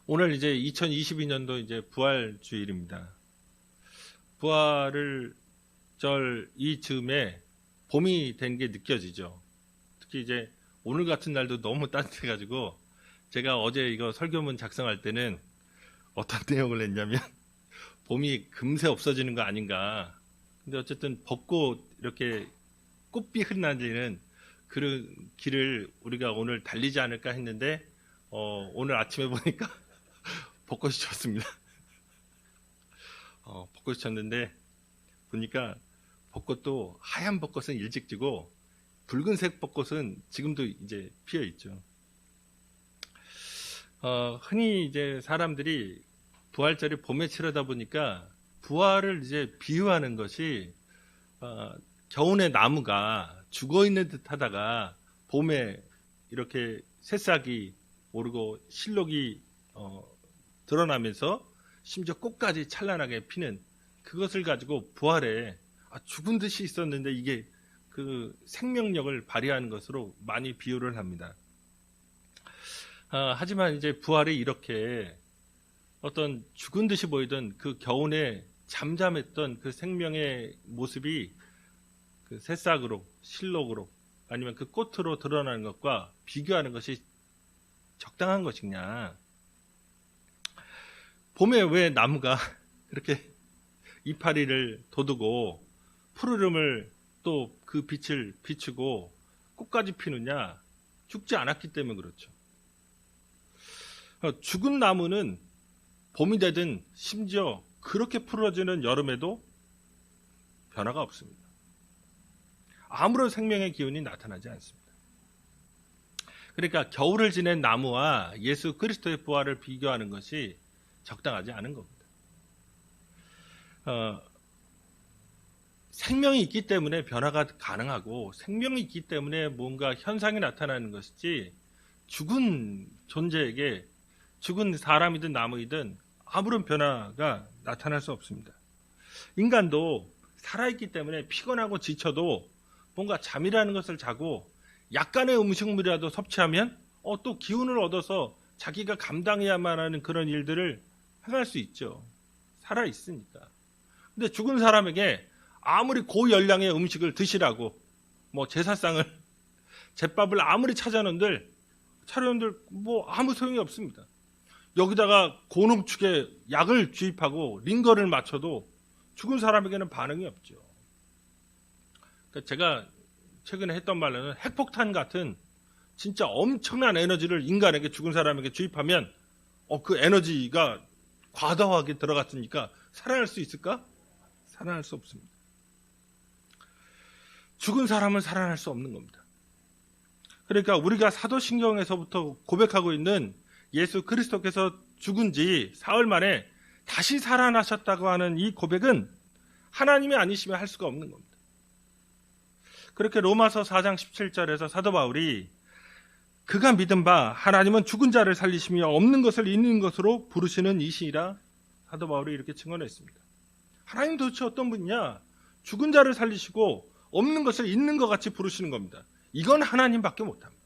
오늘 이제 2022년도 이제 부활주일입니다. 부활을 절 이 즈음에 봄이 된 게 느껴지죠. 특히 이제 오늘 같은 날도 너무 따뜻해가지고 제가 어제 이거 설교문 작성할 때는 어떤 내용을 냈냐면 봄이 금세 없어지는 거 아닌가. 근데 어쨌든 벚꽃 이렇게 꽃비 흩날리는 그런 길을 우리가 오늘 달리지 않을까 했는데 오늘 아침에 보니까 벚꽃이 졌습니다. 벚꽃이 졌는데 보니까 벚꽃도 하얀 벚꽃은 일찍 지고 붉은색 벚꽃은 지금도 이제 피어 있죠. 흔히 이제 사람들이 부활절이 봄에 치르다 보니까 부활을 이제 비유하는 것이 겨우내 나무가 죽어 있는 듯 하다가 봄에 이렇게 새싹이 오르고 실록이 드러나면서 심지어 꽃까지 찬란하게 피는 그것을 가지고 부활에 죽은 듯이 있었는데 이게 그 생명력을 발휘하는 것으로 많이 비유를 합니다. 하지만 이제 부활이 이렇게 어떤 죽은 듯이 보이던 그 겨우내 잠잠했던 그 생명의 모습이 그 새싹으로 실록으로 아니면 그 꽃으로 드러나는 것과 비교하는 것이 적당한 것이냐. 봄에 왜 나무가 그렇게 이파리를 돋우고 푸르름을 또 그 빛을 비추고 꽃까지 피느냐? 죽지 않았기 때문에 그렇죠. 죽은 나무는 봄이 되든 심지어 그렇게 푸르러지는 여름에도 변화가 없습니다. 아무런 생명의 기운이 나타나지 않습니다. 그러니까 겨울을 지낸 나무와 예수 그리스도의 부활을 비교하는 것이 적당하지 않은 겁니다. 생명이 있기 때문에 변화가 가능하고 생명이 있기 때문에 뭔가 현상이 나타나는 것이지 죽은 존재에게 죽은 사람이든 나무이든 아무런 변화가 나타날 수 없습니다. 인간도 살아있기 때문에 피곤하고 지쳐도 뭔가 잠이라는 것을 자고 약간의 음식물이라도 섭취하면 또 기운을 얻어서 자기가 감당해야만 하는 그런 일들을 행할 수 있죠. 살아있으니까. 근데 죽은 사람에게 아무리 고열량의 음식을 드시라고 제사상을 제밥을 아무리 차려놓은들 아무 소용이 없습니다. 여기다가 고농축의 약을 주입하고 링거를 맞춰도 죽은 사람에게는 반응이 없죠. 그러니까 제가 최근에 했던 말로는 핵폭탄 같은 진짜 엄청난 에너지를 인간에게 죽은 사람에게 주입하면 그 에너지가 과다하게 들어갔으니까 살아날 수 있을까? 살아날 수 없습니다. 죽은 사람은 살아날 수 없는 겁니다. 그러니까 우리가 사도신경에서부터 고백하고 있는 예수 그리스도께서 죽은 지 사흘 만에 다시 살아나셨다고 하는 이 고백은 하나님이 아니시면 할 수가 없는 겁니다. 그렇게 로마서 4장 17절에서 사도 바울이 그가 믿은 바 하나님은 죽은 자를 살리시며 없는 것을 있는 것으로 부르시는 이시라 사도 바울이 이렇게 증언했습니다. 하나님 도대체 어떤 분이냐? 죽은 자를 살리시고 없는 것을 있는 것 같이 부르시는 겁니다. 이건 하나님밖에 못합니다.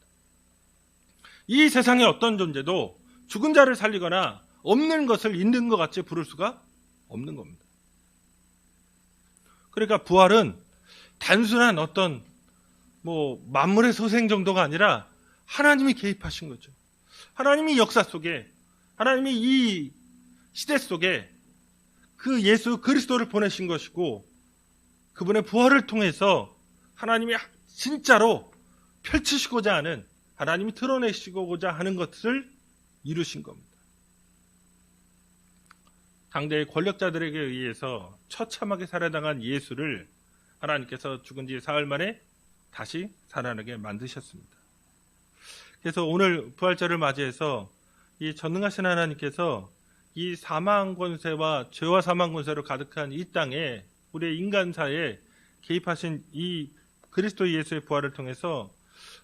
이 세상의 어떤 존재도 죽은 자를 살리거나 없는 것을 있는 것 같이 부를 수가 없는 겁니다. 그러니까 부활은 단순한 어떤 만물의 소생 정도가 아니라 하나님이 개입하신 거죠. 하나님이 역사 속에, 하나님이 이 시대 속에 그 예수 그리스도를 보내신 것이고 그분의 부활을 통해서 하나님이 진짜로 펼치시고자 하는, 하나님이 드러내시고자 하는 것을 이루신 겁니다. 당대의 권력자들에게 의해서 처참하게 살해당한 예수를 하나님께서 죽은 지 사흘 만에 다시 살아나게 만드셨습니다. 그래서 오늘 부활절을 맞이해서 이 전능하신 하나님께서 이 사망 권세와 죄와 사망 권세로 가득한 이 땅에 우리의 인간사에 개입하신 이 그리스도 예수의 부활을 통해서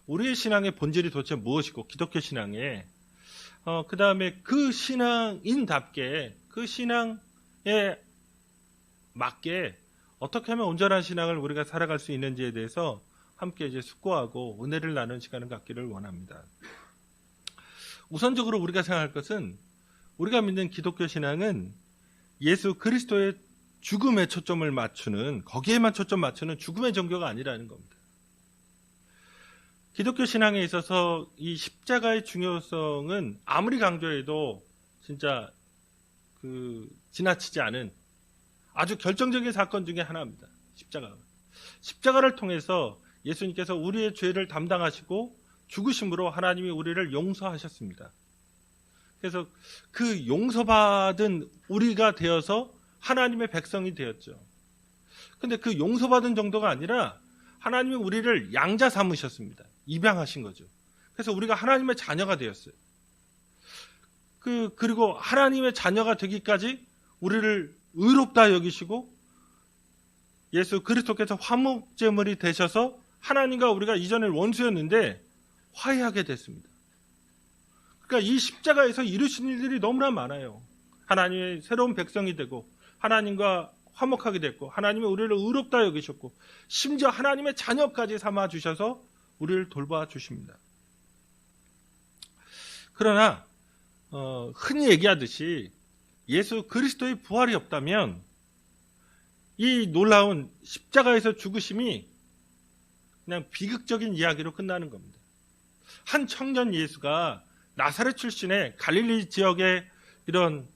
우리의 신앙의 본질이 도대체 무엇이고 기독교 신앙에 그 다음에 그 신앙인답게 그 신앙에 맞게 어떻게 하면 온전한 신앙을 우리가 살아갈 수 있는지에 대해서 함께 이제 숙고하고 은혜를 나누는 시간을 갖기를 원합니다. 우선적으로 우리가 생각할 것은 우리가 믿는 기독교 신앙은 예수 그리스도의 죽음에 초점을 맞추는, 거기에만 초점 맞추는 죽음의 종교가 아니라는 겁니다. 기독교 신앙에 있어서 이 십자가의 중요성은 아무리 강조해도 진짜 지나치지 않은 아주 결정적인 사건 중에 하나입니다. 십자가를 통해서 예수님께서 우리의 죄를 담당하시고 죽으심으로 하나님이 우리를 용서하셨습니다. 그래서 그 용서받은 우리가 되어서 하나님의 백성이 되었죠. 근데 그 용서받은 정도가 아니라 하나님이 우리를 양자 삼으셨습니다. 입양하신 거죠. 그래서 우리가 하나님의 자녀가 되었어요. 그리고 하나님의 자녀가 되기까지 우리를 의롭다 여기시고 예수 그리스도께서 화목제물이 되셔서 하나님과 우리가 이전에 원수였는데 화해하게 됐습니다. 그러니까 이 십자가에서 이루신 일들이 너무나 많아요. 하나님의 새로운 백성이 되고 하나님과 화목하게 됐고 하나님이 우리를 의롭다 여기셨고 심지어 하나님의 자녀까지 삼아 주셔서 우리를 돌봐 주십니다. 그러나 흔히 얘기하듯이 예수 그리스도의 부활이 없다면 이 놀라운 십자가에서 죽으심이 그냥 비극적인 이야기로 끝나는 겁니다. 한 청년 예수가 나사렛 출신의 갈릴리 지역의 이런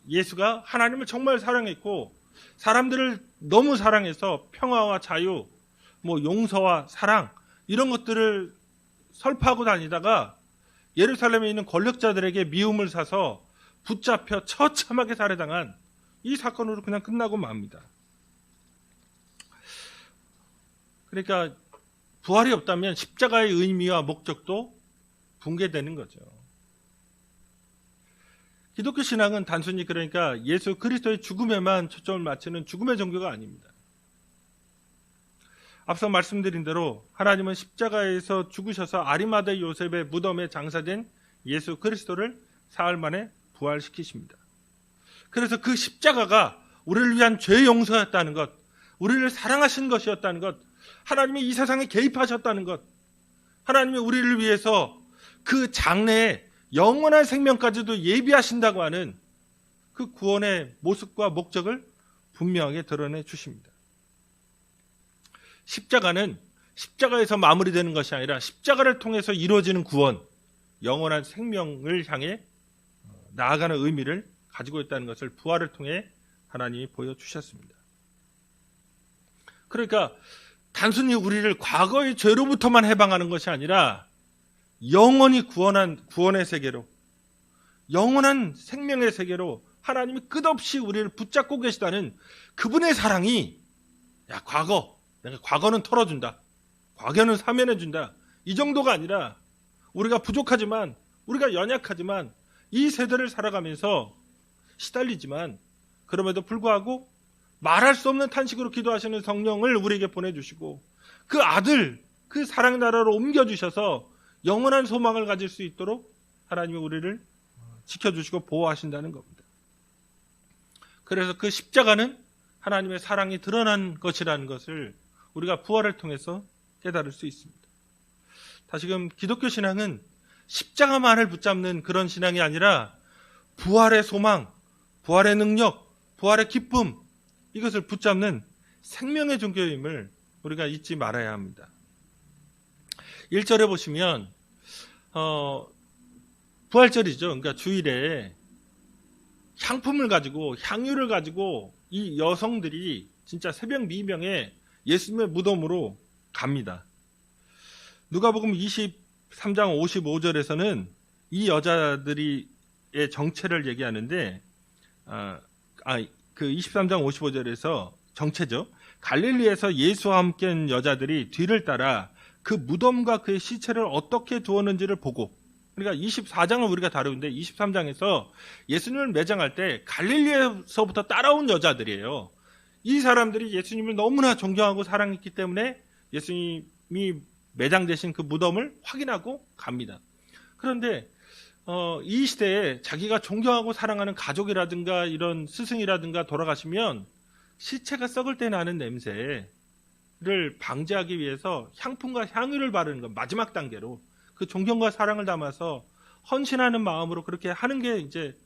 예수가 하나님을 정말 사랑했고 사람들을 너무 사랑해서 평화와 자유, 용서와 사랑 이런 것들을 설파하고 다니다가 예루살렘에 있는 권력자들에게 미움을 사서 붙잡혀 처참하게 살해당한 이 사건으로 그냥 끝나고 맙니다. 그러니까 부활이 없다면 십자가의 의미와 목적도 붕괴되는 거죠. 기독교 신앙은 단순히 그러니까 예수 그리스도의 죽음에만 초점을 맞추는 죽음의 종교가 아닙니다. 앞서 말씀드린 대로 하나님은 십자가에서 죽으셔서 아리마대 요셉의 무덤에 장사된 예수 그리스도를 사흘 만에 부활시키십니다. 그래서 그 십자가가 우리를 위한 죄 용서였다는 것, 우리를 사랑하신 것이었다는 것, 하나님이 이 세상에 개입하셨다는 것, 하나님이 우리를 위해서 그 장래에 영원한 생명까지도 예비하신다고 하는 그 구원의 모습과 목적을 분명하게 드러내 주십니다. 십자가는 십자가에서 마무리되는 것이 아니라 십자가를 통해서 이루어지는 구원, 영원한 생명을 향해 나아가는 의미를 가지고 있다는 것을 부활을 통해 하나님이 보여주셨습니다. 그러니까 단순히 우리를 과거의 죄로부터만 해방하는 것이 아니라 영원히 구원의 세계로, 영원한 생명의 세계로 하나님이 끝없이 우리를 붙잡고 계시다는 그분의 사랑이 내가 과거는 털어준다, 과거는 사면해준다, 이 정도가 아니라 우리가 부족하지만, 우리가 연약하지만 이 세대를 살아가면서 시달리지만 그럼에도 불구하고 말할 수 없는 탄식으로 기도하시는 성령을 우리에게 보내주시고 그 아들, 그 사랑의 나라로 옮겨주셔서 영원한 소망을 가질 수 있도록 하나님이 우리를 지켜주시고 보호하신다는 겁니다. 그래서 그 십자가는 하나님의 사랑이 드러난 것이라는 것을 우리가 부활을 통해서 깨달을 수 있습니다. 다시금 기독교 신앙은 십자가만을 붙잡는 그런 신앙이 아니라 부활의 소망, 부활의 능력, 부활의 기쁨, 이것을 붙잡는 생명의 종교임을 우리가 잊지 말아야 합니다. 1절에 보시면 부활절이죠. 그러니까 주일에 향품을 가지고, 향유를 가지고 이 여성들이 진짜 새벽 미명에 예수님의 무덤으로 갑니다. 누가복음 23장 55절에서는 이 여자들의 정체를 얘기하는데 그 23장 55절에서 정체죠. 갈릴리에서 예수와 함께한 여자들이 뒤를 따라 그 무덤과 그의 시체를 어떻게 두었는지를 보고, 그러니까 24장을 우리가 다루는데 23장에서 예수님을 매장할 때 갈릴리에서부터 따라온 여자들이에요. 이 사람들이 예수님을 너무나 존경하고 사랑했기 때문에 예수님이 매장되신 그 무덤을 확인하고 갑니다. 그런데 이 시대에 자기가 존경하고 사랑하는 가족이라든가 이런 스승이라든가 돌아가시면 시체가 썩을 때 나는 냄새를 방지하기 위해서 향품과 향유를 바르는 것, 마지막 단계로 그 존경과 사랑을 담아서 헌신하는 마음으로 그렇게 하는 게 이제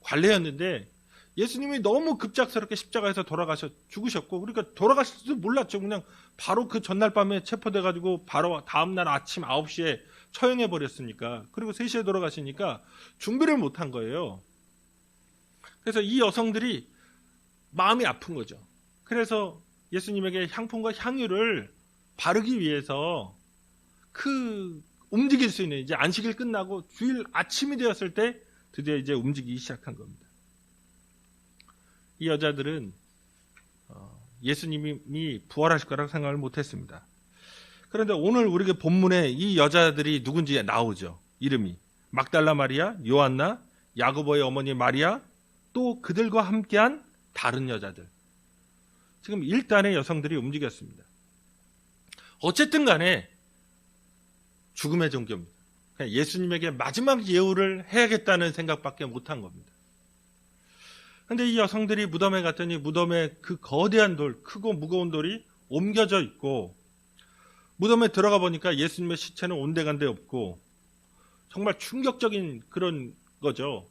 관례였는데 예수님이 너무 급작스럽게 십자가에서 죽으셨고, 그러니까 돌아가실지도 몰랐죠. 그냥 바로 그 전날 밤에 체포돼가지고 바로 다음날 아침 9시에 처형해버렸으니까, 그리고 3시에 돌아가시니까 준비를 못한 거예요. 그래서 이 여성들이 마음이 아픈 거죠. 그래서 예수님에게 향품과 향유를 바르기 위해서 움직일 수 있는, 이제 안식일 끝나고 주일 아침이 되었을 때 드디어 이제 움직이기 시작한 겁니다. 이 여자들은 예수님이 부활하실 거라고 생각을 못했습니다. 그런데 오늘 우리가 본문에 이 여자들이 누군지 나오죠. 이름이 막달라 마리아, 요한나, 야고보의 어머니 마리아, 또 그들과 함께한 다른 여자들. 지금 일단의 여성들이 움직였습니다. 어쨌든 간에 죽음의 종교입니다. 그냥 예수님에게 마지막 예우를 해야겠다는 생각밖에 못한 겁니다. 그런데 이 여성들이 무덤에 갔더니 무덤에 그 거대한 돌, 크고 무거운 돌이 옮겨져 있고, 무덤에 들어가 보니까 예수님의 시체는 온데간데 없고, 정말 충격적인 그런 거죠.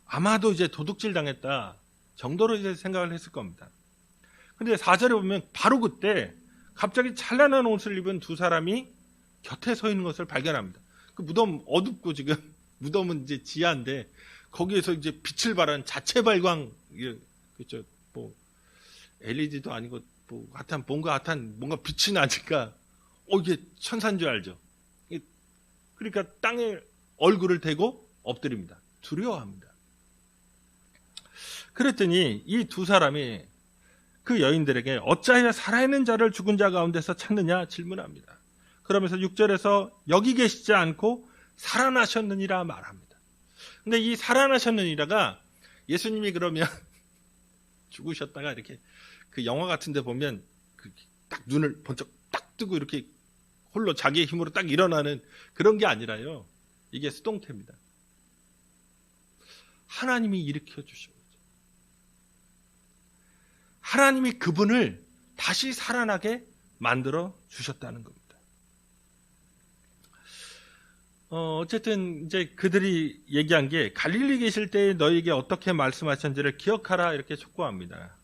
아마도 이제 도둑질 당했다 정도로 이제 생각을 했을 겁니다. 근데 4절에 보면 바로 그때 갑자기 찬란한 옷을 입은 두 사람이 곁에 서 있는 것을 발견합니다. 그 무덤 어둡고, 지금 무덤은 이제 지하인데 거기에서 이제 빛을 발한 자체 발광, 그렇죠. 뭐 LED도 아니고 뭐 하여튼 뭔가 빛이 나니까 이게 천사인 줄 알죠. 그러니까 땅에 얼굴을 대고 엎드립니다. 두려워합니다. 그랬더니 이 두 사람이 그 여인들에게 어찌하여 살아있는 자를 죽은 자 가운데서 찾느냐 질문합니다. 그러면서 6절에서 여기 계시지 않고 살아나셨느니라 말합니다. 근데 이 살아나셨느니라가 예수님이 그러면 죽으셨다가 이렇게 그 영화 같은 데 보면 딱 눈을 번쩍 딱 뜨고 이렇게 홀로 자기의 힘으로 딱 일어나는 그런 게 아니라요. 이게 수동태입니다. 하나님이 일으켜 주신 거죠. 하나님이 그분을 다시 살아나게 만들어 주셨다는 겁니다. 어쨌든 이제 그들이 얘기한 게 갈릴리 계실 때 너에게 어떻게 말씀하셨는지를 기억하라 이렇게 촉구합니다.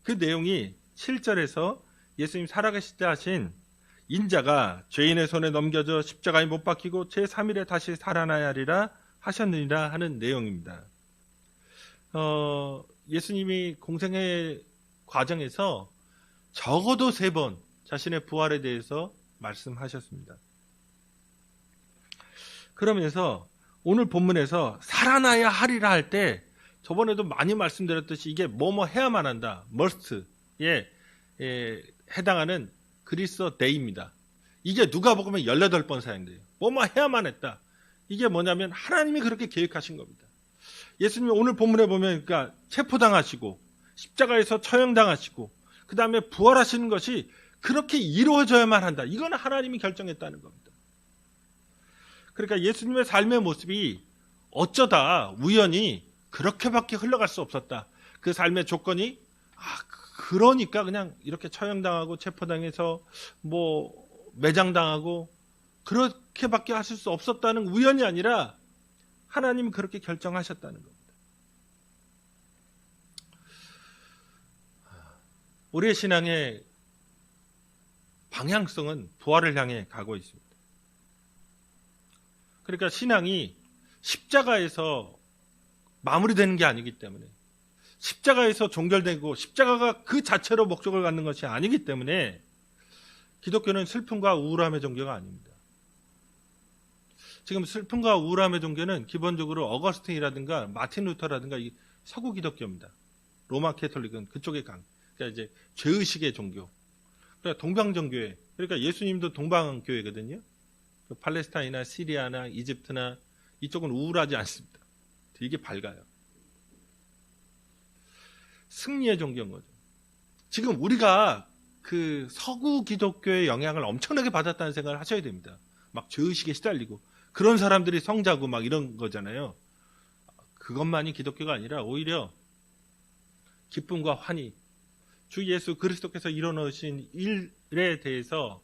그 내용이 7절에서 예수님 살아계실 때 하신 인자가 죄인의 손에 넘겨져 십자가에 못 박히고 제3일에 다시 살아나야 하리라 하셨느니라 하는 내용입니다. 예수님이 공생의 과정에서 적어도 3번 자신의 부활에 대해서 말씀하셨습니다. 그러면서 오늘 본문에서 살아나야 하리라 할 때 저번에도 많이 말씀드렸듯이 이게 뭐뭐 해야만 한다. must에 해당하는 그리스어 데이입니다. 이게 누가복음에 18번 사용돼요. 뭐뭐 해야만 했다. 이게 뭐냐면 하나님이 그렇게 계획하신 겁니다. 예수님이 오늘 본문에 보면 그러니까 체포당하시고 십자가에서 처형당하시고 그 다음에 부활하시는 것이 그렇게 이루어져야만 한다. 이건 하나님이 결정했다는 겁니다. 그러니까 예수님의 삶의 모습이 어쩌다 우연히 그렇게밖에 흘러갈 수 없었다. 그 삶의 조건이 그러니까 그냥 이렇게 처형당하고 체포당해서 뭐 매장당하고 그렇게밖에 하실 수 없었다는 우연이 아니라 하나님이 그렇게 결정하셨다는 겁니다. 우리의 신앙의 방향성은 부활을 향해 가고 있습니다. 그러니까 신앙이 십자가에서 마무리되는 게 아니기 때문에, 십자가에서 종결되고 십자가가 그 자체로 목적을 갖는 것이 아니기 때문에 기독교는 슬픔과 우울함의 종교가 아닙니다. 지금 슬픔과 우울함의 종교는 기본적으로 어거스틴이라든가 마틴 루터라든가 이 서구 기독교입니다. 로마 캐톨릭은 그쪽에 그러니까 이제 죄의식의 종교. 그러니까 동방정교회. 그러니까 예수님도 동방교회거든요. 팔레스타인이나 시리아나 이집트나 이쪽은 우울하지 않습니다. 되게 밝아요. 승리의 종교인 거죠. 지금 우리가 그 서구 기독교의 영향을 엄청나게 받았다는 생각을 하셔야 됩니다. 막 죄의식에 시달리고 그런 사람들이 성자고 막 이런 거잖아요. 그것만이 기독교가 아니라 오히려 기쁨과 환희, 주 예수 그리스도께서 이뤄놓으신 일에 대해서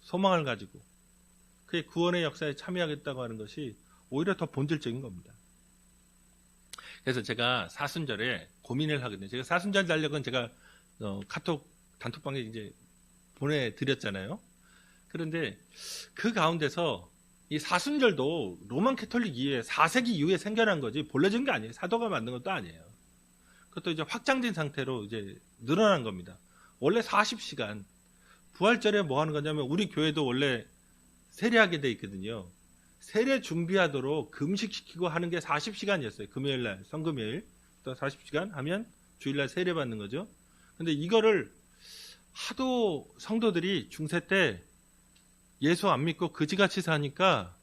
소망을 가지고 그의 구원의 역사에 참여하겠다고 하는 것이 오히려 더 본질적인 겁니다. 그래서 제가 사순절에 고민을 하거든요. 제가 사순절 달력은 제가 카톡 단톡방에 이제 보내드렸잖아요. 그런데 그 가운데서 이 사순절도 로만 캐톨릭 이후에 4세기 이후에 생겨난 거지 본래적인 게 아니에요. 사도가 만든 것도 아니에요. 그것도 이제 확장된 상태로 이제 늘어난 겁니다. 원래 40시간 부활절에 뭐 하는 거냐면 우리 교회도 원래 세례하게 돼 있거든요. 세례 준비하도록 금식시키고 하는 게 40시간이었어요. 금요일날 성금요일 또 40시간 하면 주일날 세례 받는 거죠. 근데 이거를 하도 성도들이 중세 때 예수 안 믿고 그지같이 사니까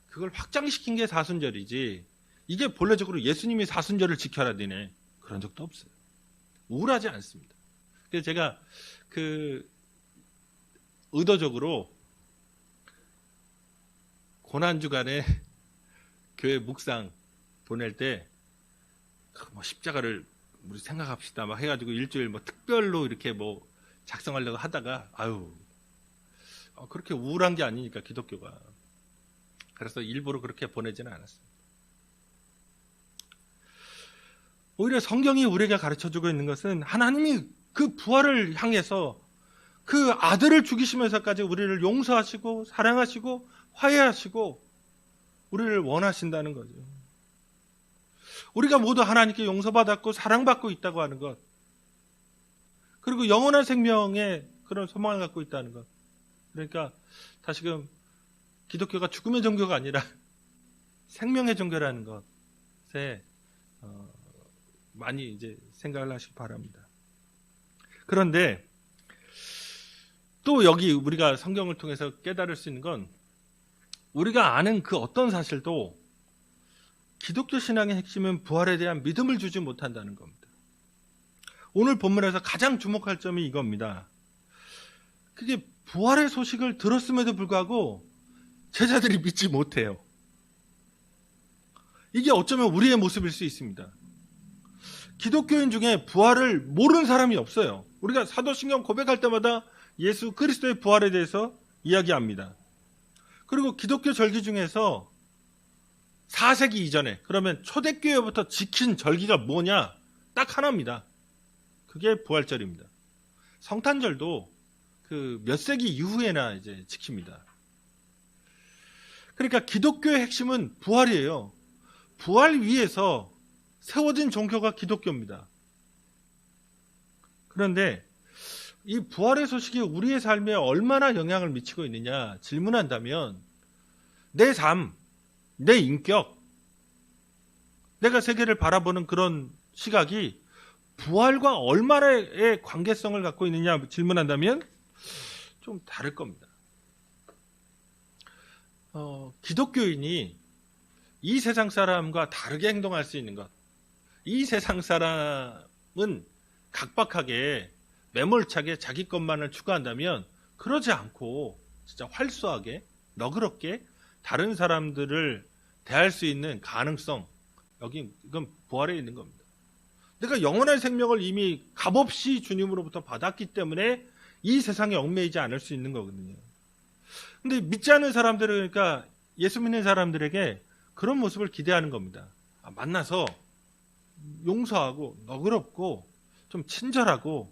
그걸 확장시킨 게 사순절이지 이게 본래적으로 예수님이 사순절을 지켜라 되네 그런 적도 없어요. 우울하지 않습니다. 그래서 제가 의도적으로 고난주간에 교회 묵상 보낼 때 뭐 십자가를 우리 생각합시다 막 해가지고 일주일 뭐 특별로 이렇게 뭐 작성하려고 하다가 그렇게 우울한 게 아니니까 기독교가. 그래서 일부러 그렇게 보내지는 않았습니다. 오히려 성경이 우리에게 가르쳐주고 있는 것은 하나님이 그 부활을 향해서 그 아들을 죽이시면서까지 우리를 용서하시고 사랑하시고 화해하시고 우리를 원하신다는 거죠. 우리가 모두 하나님께 용서받았고 사랑받고 있다고 하는 것, 그리고 영원한 생명의 그런 소망을 갖고 있다는 것. 그러니까 다시금 기독교가 죽음의 종교가 아니라 생명의 종교라는 것에 많이 이제 생각을 하시기 바랍니다. 그런데 또 여기 우리가 성경을 통해서 깨달을 수 있는 건 우리가 아는 그 어떤 사실도 기독교 신앙의 핵심은 부활에 대한 믿음을 주지 못한다는 겁니다. 오늘 본문에서 가장 주목할 점이 이겁니다. 그게 부활의 소식을 들었음에도 불구하고 제자들이 믿지 못해요. 이게 어쩌면 우리의 모습일 수 있습니다. 기독교인 중에 부활을 모르는 사람이 없어요. 우리가 사도신경 고백할 때마다 예수 그리스도의 부활에 대해서 이야기합니다. 그리고 기독교 절기 중에서 4세기 이전에 그러면 초대교회부터 지킨 절기가 뭐냐? 딱 하나입니다. 그게 부활절입니다. 성탄절도 그 몇 세기 이후에나 이제 지킵니다. 그러니까 기독교의 핵심은 부활이에요. 부활 위에서 세워진 종교가 기독교입니다. 그런데 이 부활의 소식이 우리의 삶에 얼마나 영향을 미치고 있느냐 질문한다면 내 삶, 내 인격, 내가 세계를 바라보는 그런 시각이 부활과 얼마나의 관계성을 갖고 있느냐 질문한다면 좀 다를 겁니다. 기독교인이 이 세상 사람과 다르게 행동할 수 있는 것, 이 세상 사람은 각박하게 매몰차게 자기 것만을 추구한다면 그러지 않고 진짜 활쏘하게 너그럽게 다른 사람들을 대할 수 있는 가능성, 이건 부활에 있는 겁니다. 내가 영원한 생명을 이미 값없이 주님으로부터 받았기 때문에 이 세상에 얽매이지 않을 수 있는 거거든요. 근데 믿지 않는 사람들은, 그러니까 예수 믿는 사람들에게 그런 모습을 기대하는 겁니다. 만나서 용서하고 너그럽고 좀 친절하고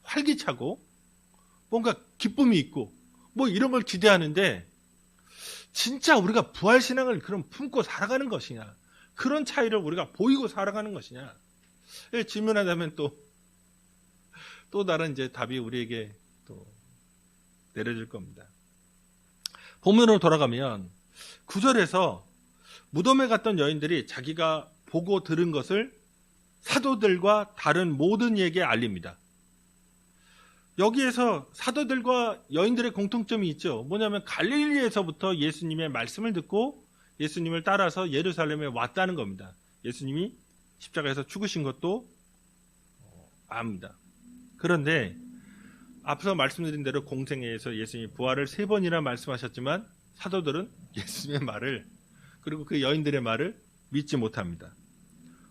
활기차고 뭔가 기쁨이 있고 뭐 이런 걸 기대하는데 진짜 우리가 부활신앙을 그럼 품고 살아가는 것이냐, 그런 차이를 우리가 보이고 살아가는 것이냐 질문하다면 또 다른 이제 답이 우리에게 또 내려질 겁니다. 본문으로 돌아가면 9절에서 무덤에 갔던 여인들이 자기가 보고 들은 것을 사도들과 다른 모든 이에게 알립니다. 여기에서 사도들과 여인들의 공통점이 있죠. 뭐냐면 갈릴리에서부터 예수님의 말씀을 듣고 예수님을 따라서 예루살렘에 왔다는 겁니다. 예수님이 십자가에서 죽으신 것도 압니다. 그런데 앞서 말씀드린 대로 공생애에서 예수님이 부활을 3번이나 말씀하셨지만 사도들은 예수님의 말을, 그리고 그 여인들의 말을 믿지 못합니다.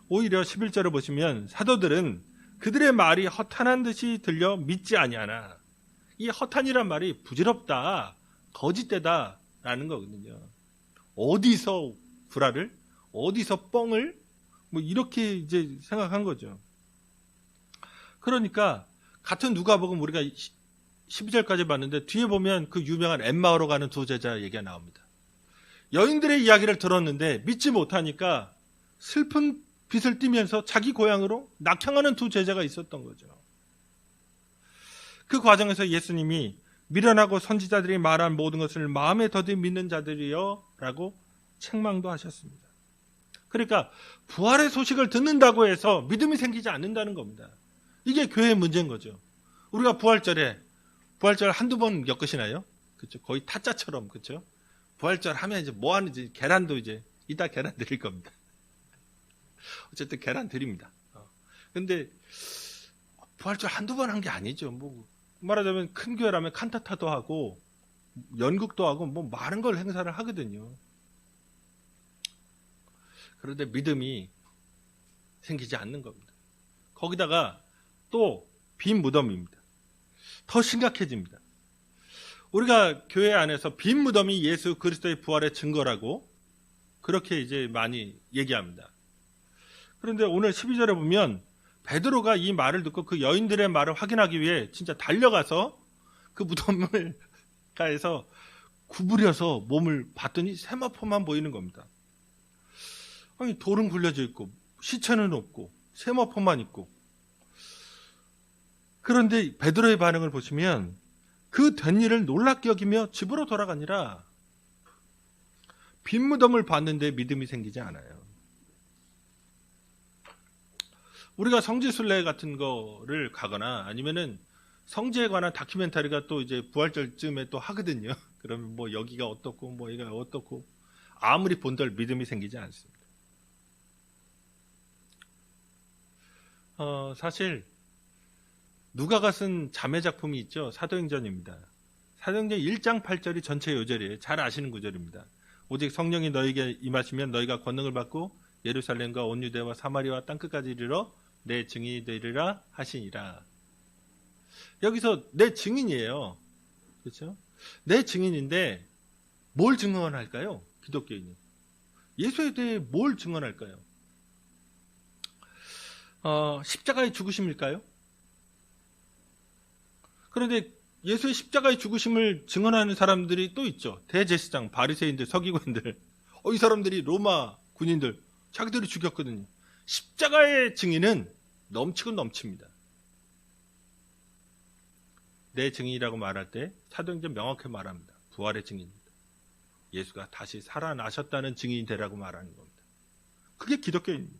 오히려 11절을 보시면 사도들은 그들의 말이 허탄한 듯이 들려 믿지 아니하나. 이 허탄이란 말이 부질없다, 거짓되다 라는 거거든요. 어디서 구라를, 어디서 뻥을, 뭐 이렇게 이제 생각한 거죠. 그러니까 같은 누가복음 우리가 12절까지 봤는데 뒤에 보면 그 유명한 엠마오로 가는 두 제자 얘기가 나옵니다. 여인들의 이야기를 들었는데 믿지 못하니까 슬픈 빛을 띠면서 자기 고향으로 낙향하는 두 제자가 있었던 거죠. 그 과정에서 예수님이 미련하고 선지자들이 말한 모든 것을 마음에 더디 믿는 자들이여 라고 책망도 하셨습니다. 그러니까 부활의 소식을 듣는다고 해서 믿음이 생기지 않는다는 겁니다. 이게 교회의 문제인 거죠. 우리가 부활절 한두 번 겪으시나요? 그렇죠. 거의 타짜처럼, 그렇죠. 부활절 하면 이제 뭐 하는지, 계란도 이제 이따 계란 드릴 겁니다. 어쨌든 계란 드립니다. 근데 부활절 한두 번 한 게 아니죠. 뭐 말하자면 큰 교회라면 칸타타도 하고 연극도 하고 뭐 많은 걸 행사를 하거든요. 그런데 믿음이 생기지 않는 겁니다. 거기다가 또 빈 무덤입니다. 더 심각해집니다. 우리가 교회 안에서 빈 무덤이 예수 그리스도의 부활의 증거라고 그렇게 이제 많이 얘기합니다. 그런데 오늘 12절에 보면 베드로가 이 말을 듣고 그 여인들의 말을 확인하기 위해 진짜 달려가서 그 무덤을 가에서 구부려서 몸을 봤더니 세마포만 보이는 겁니다. 아니, 돌은 굴려져 있고 시체는 없고 세마포만 있고. 그런데 베드로의 반응을 보시면 그 된 일을 놀랍게 여기며 집으로 돌아가니라. 빈 무덤을 봤는데 믿음이 생기지 않아요. 우리가 성지순례 같은 거를 가거나 아니면은 성지에 관한 다큐멘터리가 또 이제 부활절쯤에 또 하거든요. 그러면 뭐 여기가 어떻고 뭐 여기가 어떻고 아무리 본들 믿음이 생기지 않습니다. 사실 누가가 쓴 자매 작품이 있죠. 사도행전입니다. 사도행전 1장 8절이 전체 요절이에요. 잘 아시는 구절입니다. 오직 성령이 너에게 임하시면 너희가 권능을 받고 예루살렘과 온 유대와 사마리아와 땅끝까지 이르러 내 증인이 되리라 하시니라. 여기서 내 증인이에요. 그렇죠? 내 증인인데 뭘 증언할까요? 기독교인이. 예수에 대해 뭘 증언할까요? 십자가의 죽으심일까요? 그런데 예수의 십자가의 죽으심을 증언하는 사람들이 또 있죠. 대제사장, 바리새인들, 서기관들. 이 사람들이 로마 군인들 자기들이 죽였거든요. 십자가의 증인은 넘치고 넘칩니다. 내 증인이라고 말할 때 사도행전 명확히 말합니다. 부활의 증인입니다. 예수가 다시 살아나셨다는 증인이 되라고 말하는 겁니다. 그게 기독교입니다.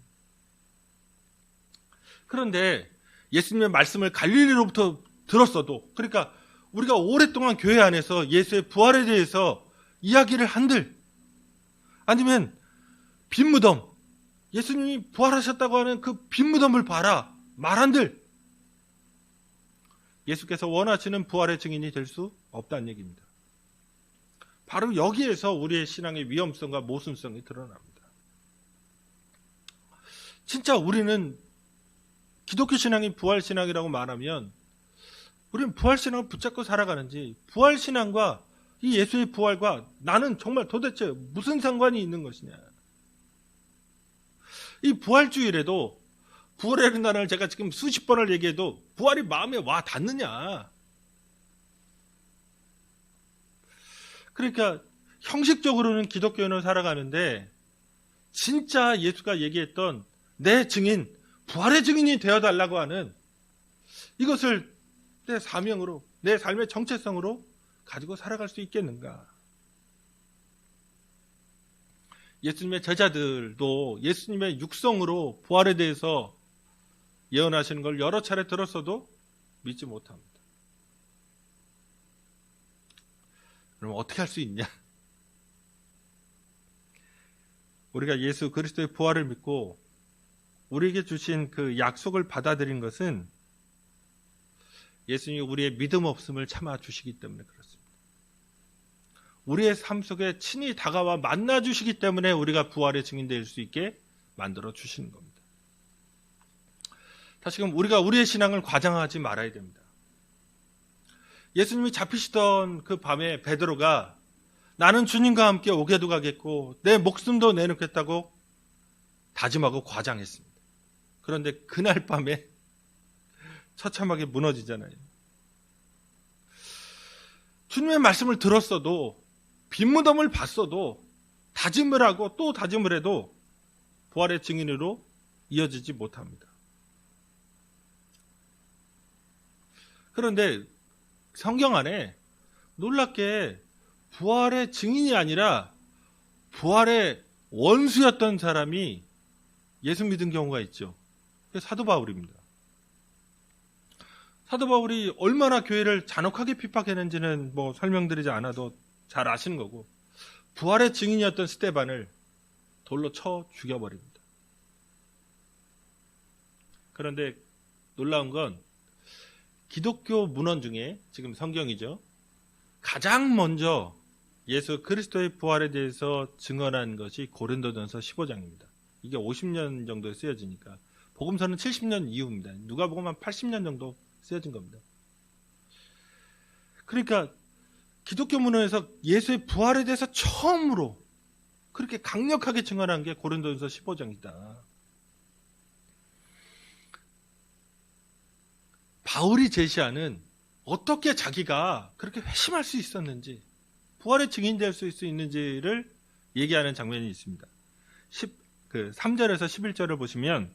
그런데 예수님의 말씀을 갈릴리로부터 들었어도, 그러니까 우리가 오랫동안 교회 안에서 예수의 부활에 대해서 이야기를 한들, 아니면 빈 무덤, 예수님이 부활하셨다고 하는 그 빈 무덤을 봐라 말한들 예수께서 원하시는 부활의 증인이 될 수 없다는 얘기입니다. 바로 여기에서 우리의 신앙의 위험성과 모순성이 드러납니다. 진짜 우리는 기독교 신앙이 부활 신앙이라고 말하면 우리는 부활 신앙을 붙잡고 살아가는지, 부활 신앙과 이 예수의 부활과 나는 정말 도대체 무슨 상관이 있는 것이냐. 이 부활주일에도 부활의 날을 제가 지금 수십 번을 얘기해도 부활이 마음에 와 닿느냐. 그러니까 형식적으로는 기독교인으로 살아가는데 진짜 예수가 얘기했던 내 증인, 부활의 증인이 되어달라고 하는 이것을 내 사명으로, 내 삶의 정체성으로 가지고 살아갈 수 있겠는가. 예수님의 제자들도 예수님의 육성으로 부활에 대해서 예언하시는 걸 여러 차례 들었어도 믿지 못합니다. 그럼 어떻게 할 수 있냐? 우리가 예수 그리스도의 부활을 믿고 우리에게 주신 그 약속을 받아들인 것은 예수님이 우리의 믿음 없음을 참아 주시기 때문에 그렇습니다. 우리의 삶 속에 친히 다가와 만나 주시기 때문에 우리가 부활의 증인될 수 있게 만들어 주시는 겁니다. 다시금 우리가 우리의 신앙을 과장하지 말아야 됩니다. 예수님이 잡히시던 그 밤에 베드로가 나는 주님과 함께 오게도 가겠고 내 목숨도 내놓겠다고 다짐하고 과장했습니다. 그런데 그날 밤에 처참하게 무너지잖아요. 주님의 말씀을 들었어도, 빈무덤을 봤어도, 다짐을 하고 또 다짐을 해도 부활의 증인으로 이어지지 못합니다. 그런데 성경 안에 놀랍게 부활의 증인이 아니라 부활의 원수였던 사람이 예수 믿은 경우가 있죠. 그게 사도 바울입니다. 사도 바울이 얼마나 교회를 잔혹하게 핍박했는지는 뭐 설명드리지 않아도 잘 아시는 거고, 부활의 증인이었던 스데반을 돌로 쳐 죽여버립니다. 그런데 놀라운 건 기독교 문헌 중에, 지금 성경이죠, 가장 먼저 예수 그리스도의 부활에 대해서 증언한 것이 고린도전서 15장입니다. 이게 50년 정도에 쓰여지니까 복음서는 70년 이후입니다. 누가복음은 80년 정도 쓰여진 겁니다. 그러니까 기독교 문헌에서 예수의 부활에 대해서 처음으로 그렇게 강력하게 증언한 게 고린도전서 15장이다. 바울이 제시하는 어떻게 자기가 그렇게 회심할 수 있었는지, 부활의 증인이 될 수 있는지를 얘기하는 장면이 있습니다. 3절에서 11절을 보시면,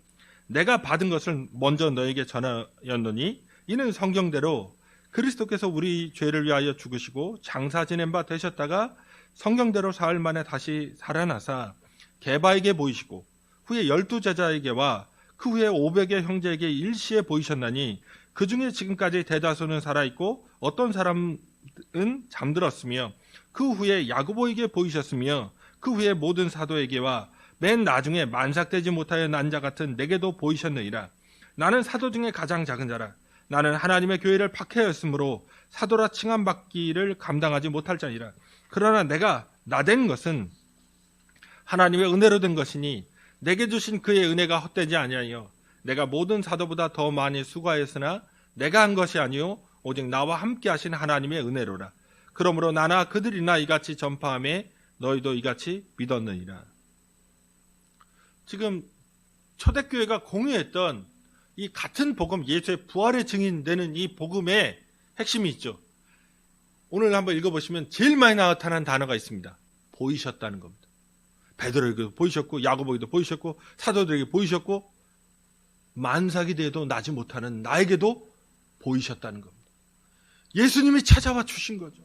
내가 받은 것을 먼저 너에게 전하였노니 이는 성경대로 그리스도께서 우리 죄를 위하여 죽으시고 장사 지낸 바 되셨다가 성경대로 사흘 만에 다시 살아나사 게바에게 보이시고 후에 12제자에게와 그 후에 500의 형제에게 일시에 보이셨나니 그 중에 지금까지 대다수는 살아있고 어떤 사람은 잠들었으며 그 후에 야고보에게 보이셨으며 그 후에 모든 사도에게와 맨 나중에 만삭되지 못하여 난 자 같은 내게도 보이셨느니라. 나는 사도 중에 가장 작은 자라. 나는 하나님의 교회를 박해하였으므로 사도라 칭함받기를 감당하지 못할 자니라. 그러나 내가 나된 것은 하나님의 은혜로 된 것이니 내게 주신 그의 은혜가 헛되지 아니하여 내가 모든 사도보다 더 많이 수고하였으나 내가 한 것이 아니요 오직 나와 함께 하신 하나님의 은혜로라. 그러므로 나나 그들이나 이같이 전파하매 너희도 이같이 믿었느니라. 지금 초대교회가 공유했던 이 같은 복음, 예수의 부활의 증인되는 이 복음의 핵심이 있죠. 오늘 한번 읽어보시면 제일 많이 나타난 단어가 있습니다. 보이셨다는 겁니다. 베드로에게도 보이셨고 야고보에게도 보이셨고 사도들에게 보이셨고 만삭이 돼도 나지 못하는 나에게도 보이셨다는 겁니다. 예수님이 찾아와 주신 거죠.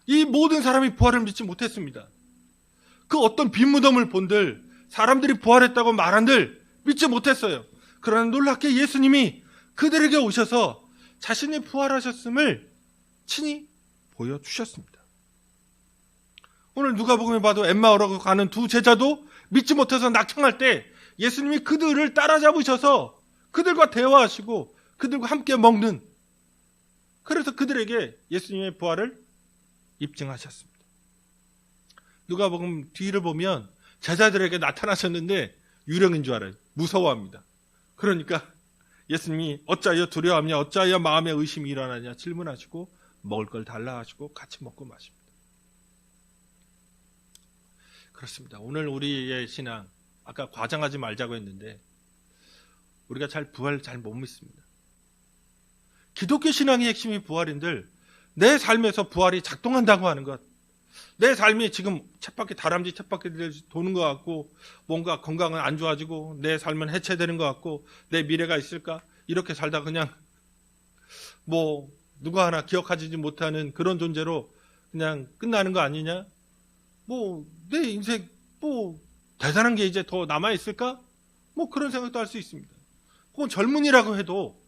이 모든 사람이 부활을 믿지 못했습니다. 그 어떤 빈무덤을 본들, 사람들이 부활했다고 말한들 믿지 못했어요. 그러나 놀랍게 예수님이 그들에게 오셔서 자신이 부활하셨음을 친히 보여주셨습니다. 오늘 누가복음에 봐도 엠마오라고 가는 두 제자도 믿지 못해서 낙청할 때 예수님이 그들을 따라잡으셔서 그들과 대화하시고 그들과 함께 먹는, 그래서 그들에게 예수님의 부활을 입증하셨습니다. 누가복음 뒤를 보면 제자들에게 나타나셨는데 유령인 줄 알아요. 무서워합니다. 그러니까 예수님이 어찌하여 두려워하냐, 어찌하여 마음에 의심이 일어나냐 질문하시고 먹을 걸 달라 하시고 같이 먹고 마십니다. 그렇습니다. 오늘 우리의 신앙, 아까 과장하지 말자고 했는데 우리가 부활 잘 못 믿습니다. 기독교 신앙의 핵심이 부활인들, 내 삶에서 부활이 작동한다고 하는 것, 내 삶이 지금 다람쥐 쳇바퀴 도는 것 같고 뭔가 건강은 안 좋아지고 내 삶은 해체되는 것 같고 내 미래가 있을까? 이렇게 살다 그냥 뭐 누가 하나 기억하지 못하는 그런 존재로 그냥 끝나는 거 아니냐? 뭐 내 인생 뭐 대단한 게 이제 더 남아있을까? 뭐 그런 생각도 할 수 있습니다. 혹은 젊은이라고 해도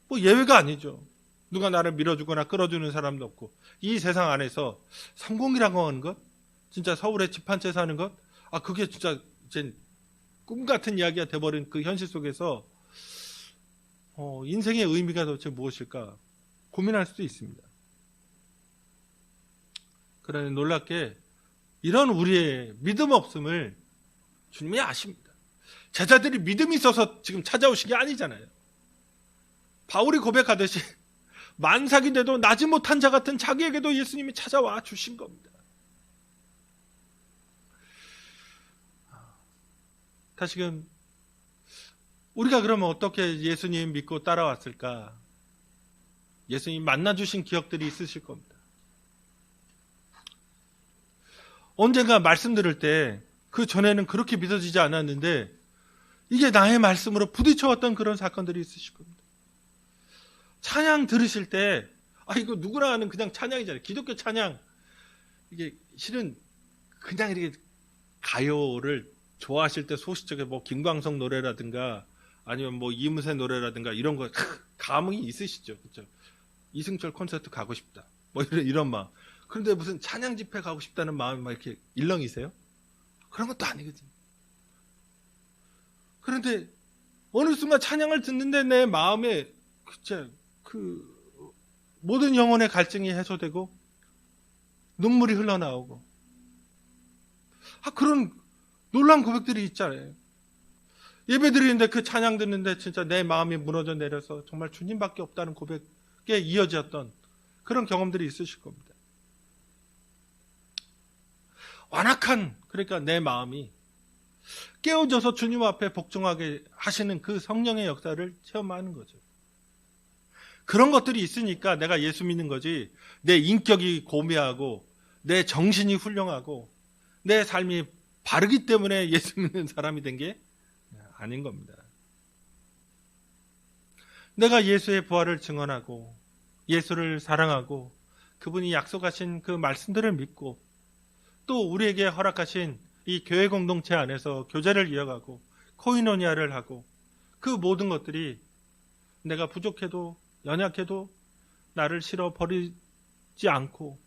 뭐 예외가 아니죠. 누가 나를 밀어주거나 끌어주는 사람도 없고, 이 세상 안에서 성공이라고 하는 것, 진짜 서울에 집 한 채 사는 것, 그게 진짜 이제 꿈 같은 이야기가 돼버린 그 현실 속에서 인생의 의미가 도대체 무엇일까 고민할 수도 있습니다. 그러나 놀랍게 이런 우리의 믿음 없음을 주님이 아십니다. 제자들이 믿음이 있어서 지금 찾아오신 게 아니잖아요. 바울이 고백하듯이 만삭이 돼도 나지 못한 자 같은 자기에게도 예수님이 찾아와 주신 겁니다. 다시금 우리가 그러면 어떻게 예수님 믿고 따라왔을까? 예수님 만나주신 기억들이 있으실 겁니다. 언젠가 말씀 들을 때 그 전에는 그렇게 믿어지지 않았는데 이게 나의 말씀으로 부딪혀왔던 그런 사건들이 있으실 겁니다. 찬양 들으실 때 이거 누구나 아는 그냥 찬양이잖아요. 기독교 찬양. 이게 실은 그냥 이렇게 가요를 좋아하실 때 소시적에 뭐 김광석 노래라든가 아니면 뭐 이문세 노래라든가 이런 거 감흥이 있으시죠. 그렇죠? 이승철 콘서트 가고 싶다. 뭐 이런 마음. 그런데 무슨 찬양 집회 가고 싶다는 마음이 막 이렇게 일렁이세요? 그런 것도 아니거든요. 그런데 어느 순간 찬양을 듣는데 내 마음에 진짜 그 모든 영혼의 갈증이 해소되고 눈물이 흘러나오고 그런 놀라운 고백들이 있잖아요. 예배 드리는데 그 찬양 듣는데 진짜 내 마음이 무너져 내려서 정말 주님밖에 없다는 고백에 이어졌던 그런 경험들이 있으실 겁니다. 완악한 그러니까 내 마음이 깨어져서 주님 앞에 복종하게 하시는 그 성령의 역사를 체험하는 거죠. 그런 것들이 있으니까 내가 예수 믿는 거지 내 인격이 고매하고 내 정신이 훌륭하고 내 삶이 바르기 때문에 예수 믿는 사람이 된 게 아닌 겁니다. 내가 예수의 부활을 증언하고 예수를 사랑하고 그분이 약속하신 그 말씀들을 믿고 또 우리에게 허락하신 이 교회 공동체 안에서 교제를 이어가고 코이노니아를 하고 그 모든 것들이 내가 부족해도 연약해도 나를 싫어버리지 않고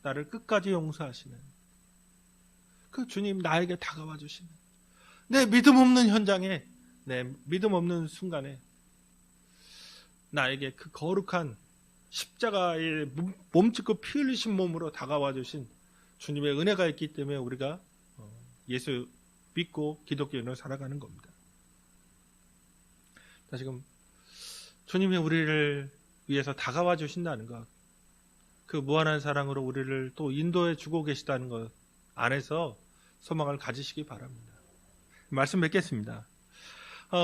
나를 끝까지 용서하시는 그 주님 나에게 다가와 주시는 내 믿음 없는 현장에 내 믿음 없는 순간에 나에게 그 거룩한 십자가에 몸짓고 피 흘리신 몸으로 다가와 주신 주님의 은혜가 있기 때문에 우리가 예수 믿고 기독교인으로 살아가는 겁니다. 다시금 주님이 우리를 위해서 다가와 주신다는 것, 그 무한한 사랑으로 우리를 또 인도해 주고 계시다는 것 안에서 소망을 가지시기 바랍니다. 말씀 맺겠습니다.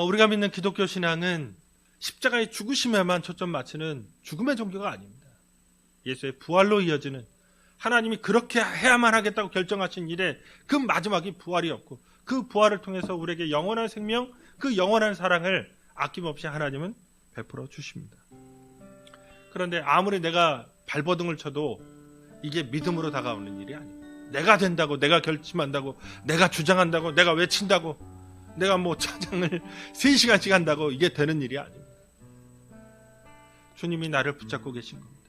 우리가 믿는 기독교 신앙은 십자가의 죽으심에만 초점 맞추는 죽음의 종교가 아닙니다. 예수의 부활로 이어지는 하나님이 그렇게 해야만 하겠다고 결정하신 일에 그 마지막이 부활이었고 그 부활을 통해서 우리에게 영원한 생명, 그 영원한 사랑을 아낌없이 하나님은 베풀어 주십니다. 그런데 아무리 내가 발버둥을 쳐도 이게 믿음으로 다가오는 일이 아닙니다. 내가 된다고, 내가 결심한다고, 내가 주장한다고, 내가 외친다고, 내가 뭐 찬양을 3시간씩 한다고 이게 되는 일이 아닙니다. 주님이 나를 붙잡고 계신 겁니다.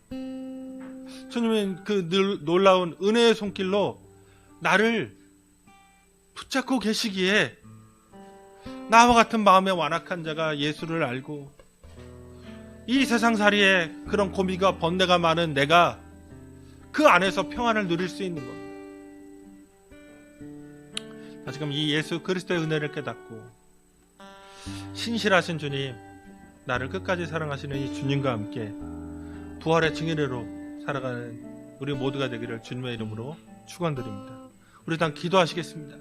주님은 그 놀라운 은혜의 손길로 나를 붙잡고 계시기에 나와 같은 마음의 완악한 자가 예수를 알고 이 세상살이에 그런 고민과 번뇌가 많은 내가 그 안에서 평안을 누릴 수 있는 겁니다. 지금 이 예수 그리스도의 은혜를 깨닫고 신실하신 주님, 나를 끝까지 사랑하시는 이 주님과 함께 부활의 증인으로 살아가는 우리 모두가 되기를 주님의 이름으로 축원드립니다. 우리 다 기도하시겠습니다.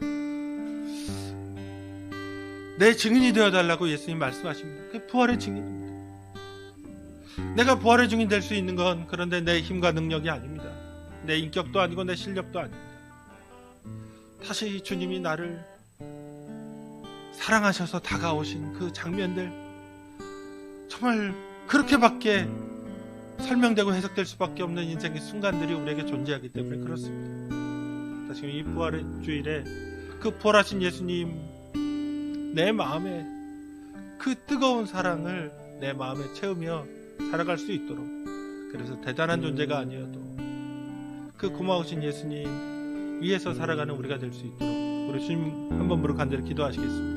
내 증인이 되어달라고 예수님 말씀하십니다. 그게 부활의 증인입니다. 내가 부활의 증인 될 수 있는 건 그런데 내 힘과 능력이 아닙니다. 내 인격도 아니고 내 실력도 아닙니다. 다시 주님이 나를 사랑하셔서 다가오신 그 장면들, 정말 그렇게밖에 설명되고 해석될 수밖에 없는 인생의 순간들이 우리에게 존재하기 때문에 그렇습니다. 다시 이 부활의 주일에 그 부활하신 예수님, 내 마음에 그 뜨거운 사랑을 내 마음에 채우며 살아갈 수 있도록, 그래서 대단한 존재가 아니어도 그 고마우신 예수님 위에서 살아가는 우리가 될 수 있도록 우리 주님 한 번 부르고 간절히 기도하시겠습니다.